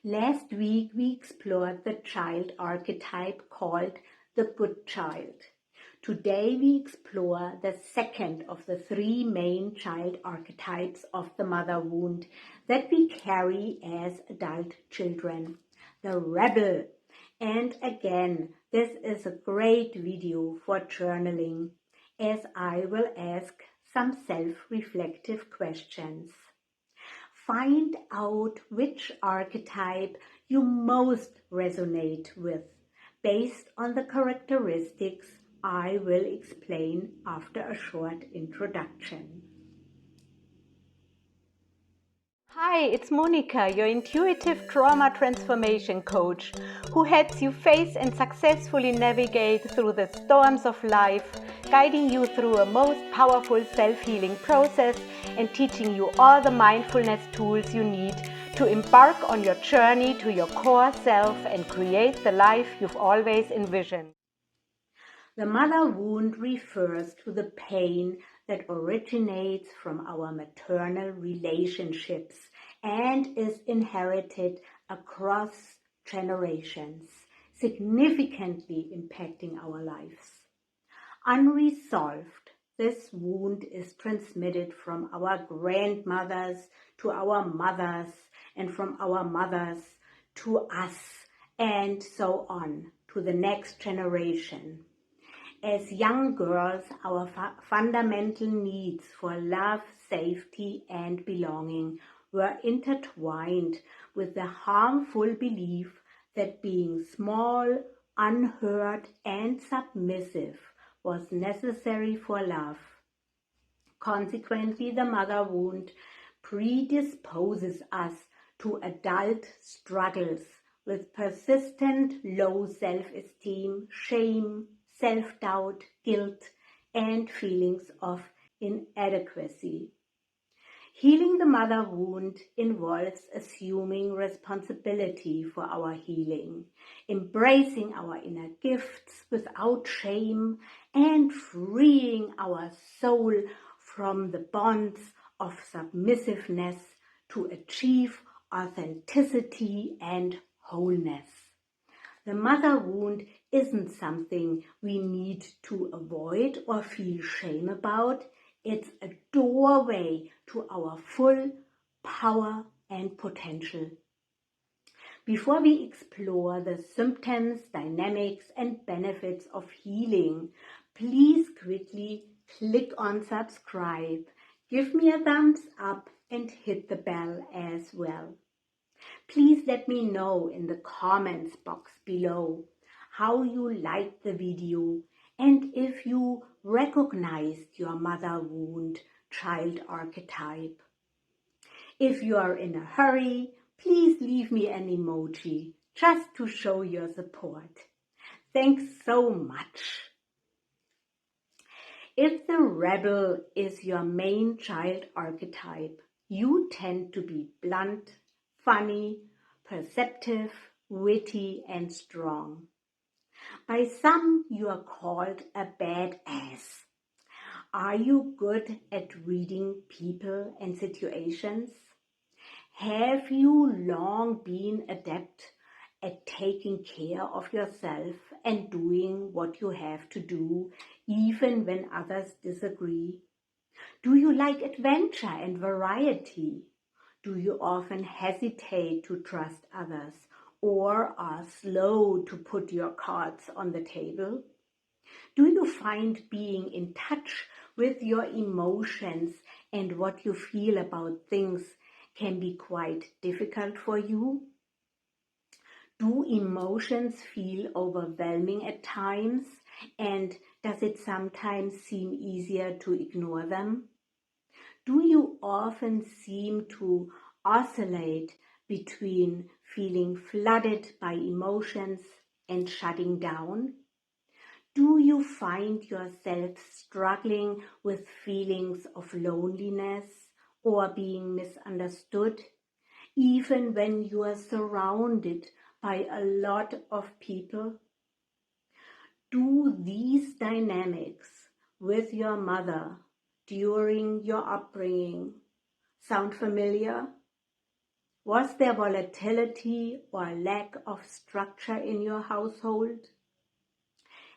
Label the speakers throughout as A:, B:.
A: Last week we explored the child archetype called the good child. Today we explore the second of the three main child archetypes of the mother wound that we carry as adult children, the rebel. And again, this is a great video for journaling, as I will ask some self-reflective questions. Find out which archetype you most resonate with based on the characteristics I will explain after a short introduction.
B: Hi, it's Monika, your intuitive trauma transformation coach, who helps you face and successfully navigate through the storms of life, guiding you through a most powerful self-healing process and teaching you all the mindfulness tools you need to embark on your journey to your core self and create the life you've always envisioned.
A: The mother wound refers to the pain that originates from our maternal relationships and is inherited across generations, significantly impacting our lives. Unresolved, this wound is transmitted from our grandmothers to our mothers and from our mothers to us and so on to the next generation. As young girls, our fundamental needs for love, safety, and belonging were intertwined with the harmful belief that being small, unheard, and submissive was necessary for love. Consequently, the mother wound predisposes us to adult struggles with persistent low self-esteem, shame, self-doubt, guilt, and feelings of inadequacy. Healing the mother wound involves assuming responsibility for our healing, embracing our inner gifts without shame, and freeing our soul from the bonds of submissiveness to achieve authenticity and wholeness. The mother wound isn't something we need to avoid or feel shame about. It's a doorway to our full power and potential. Before we explore the symptoms, dynamics, and benefits of healing, please quickly click on subscribe, give me a thumbs up, and hit the bell as well. Please let me know in the comments box below how you liked the video and if you recognized your mother wound child archetype. If you are in a hurry, please leave me an emoji just to show your support. Thanks so much. If the rebel is your main child archetype, you tend to be blunt, funny, perceptive, witty, and strong. By some, you are called a badass. Are you good at reading people and situations? Have you long been adept at taking care of yourself and doing what you have to do, even when others disagree? Do you like adventure and variety? Do you often hesitate to trust others or are slow to put your cards on the table? Do you find being in touch with your emotions and what you feel about things can be quite difficult for you? Do emotions feel overwhelming at times, and does it sometimes seem easier to ignore them? Do you often seem to oscillate between feeling flooded by emotions and shutting down? Do you find yourself struggling with feelings of loneliness or being misunderstood, even when you are surrounded by a lot of people? Do these dynamics with your mother during your upbringing sound familiar? Was there volatility or lack of structure in your household?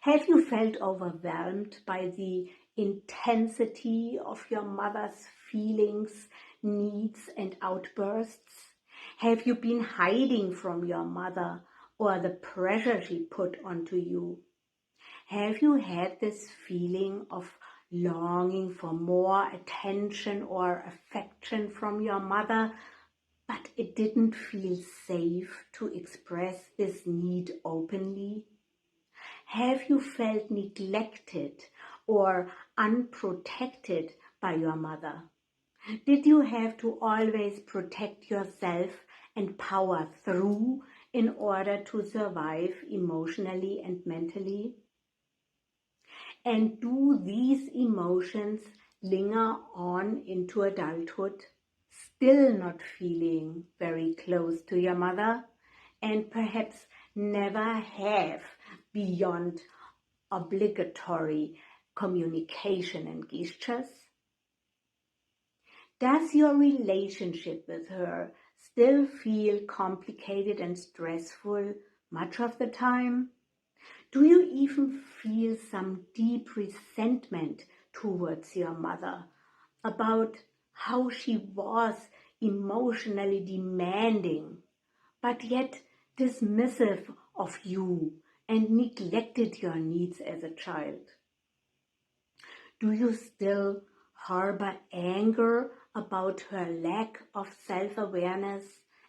A: Have you felt overwhelmed by the intensity of your mother's feelings, needs, and outbursts? Have you been hiding from your mother or the pressure she put onto you? Have you had this feeling of longing for more attention or affection from your mother, but it didn't feel safe to express this need openly? Have you felt neglected or unprotected by your mother? Did you have to always protect yourself and power through in order to survive emotionally and mentally? And do these emotions linger on into adulthood, still not feeling very close to your mother, and perhaps never have beyond obligatory communication and gestures? Does your relationship with her still feel complicated and stressful much of the time? Do you even feel some deep resentment towards your mother about how she was emotionally demanding, but yet dismissive of you and neglected your needs as a child? Do you still harbor anger about her lack of self-awareness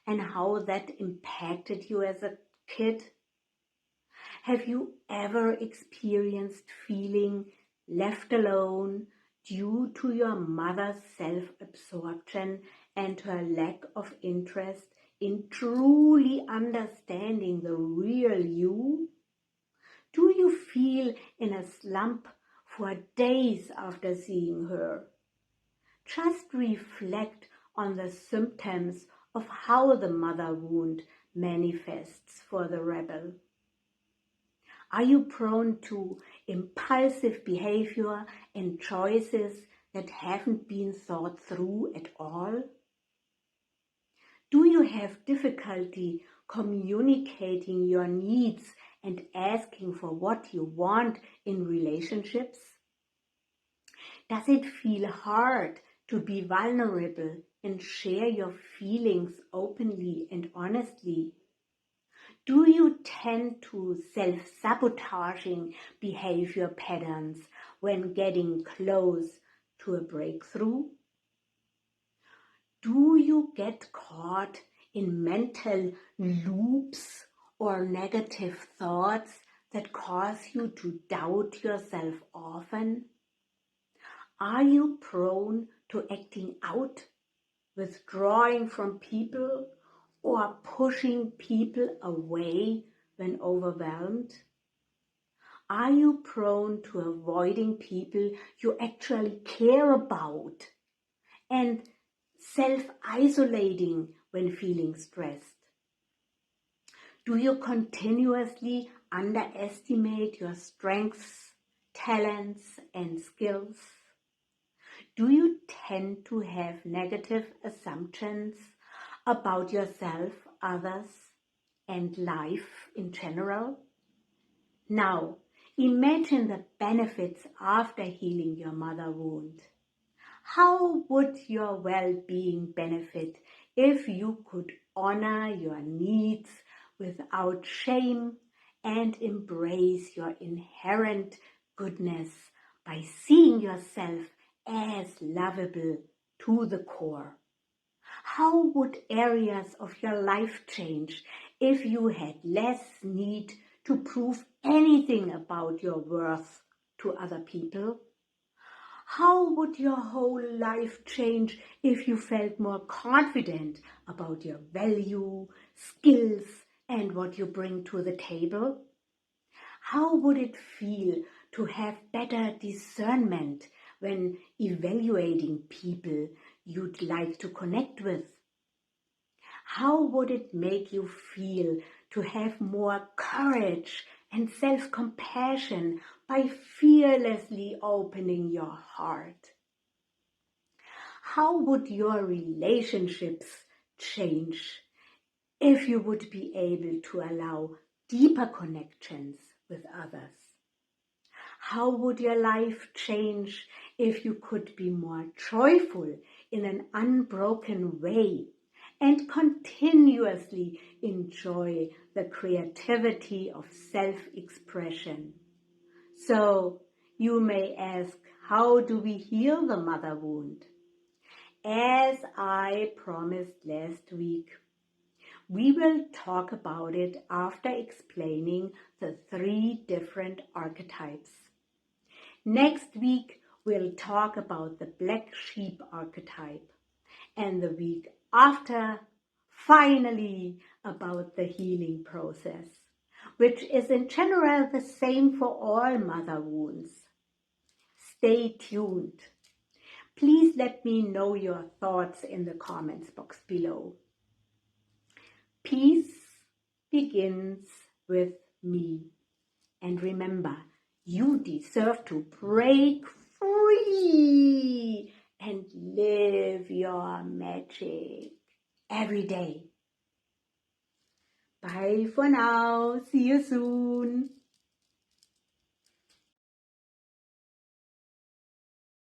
A: and how that impacted you as a kid? Have you ever experienced feeling left alone due to your mother's self-absorption and her lack of interest in truly understanding the real you? Do you feel in a slump for days after seeing her? Just reflect on the symptoms of how the mother wound manifests for the rebel. Are you prone to impulsive behavior and choices that haven't been thought through at all? Do you have difficulty communicating your needs and asking for what you want in relationships? Does it feel hard to be vulnerable and share your feelings openly and honestly? Do you tend to self-sabotaging behavior patterns when getting close to a breakthrough? Do you get caught in mental loops or negative thoughts that cause you to doubt yourself often? Are you prone to acting out, withdrawing from people, or pushing people away when overwhelmed? Are you prone to avoiding people you actually care about and self-isolating when feeling stressed? Do you continuously underestimate your strengths, talents, and skills? Do you tend to have negative assumptions about yourself, others, and life in general? Now, imagine the benefits after healing your mother wound. How would your well-being benefit if you could honor your needs without shame and embrace your inherent goodness by seeing yourself as lovable to the core? How would areas of your life change if you had less need to prove anything about your worth to other people? How would your whole life change if you felt more confident about your value, skills, and what you bring to the table? How would it feel to have better discernment when evaluating people you'd like to connect with? How would it make you feel to have more courage and self-compassion by fearlessly opening your heart? How would your relationships change if you would be able to allow deeper connections with others? How would your life change if you could be more joyful in an unbroken way and continuously enjoy the creativity of self-expression? So you may ask, how do we heal the mother wound? As I promised last week, we will talk about it after explaining the 3 different archetypes. Next week, we'll talk about the black sheep archetype, and the week after, finally, about the healing process, which is in general the same for all mother wounds. Stay tuned. Please let me know your thoughts in the comments box below. Peace begins with me. And remember, you deserve to break free and live your magic every day. Bye for now. See you soon.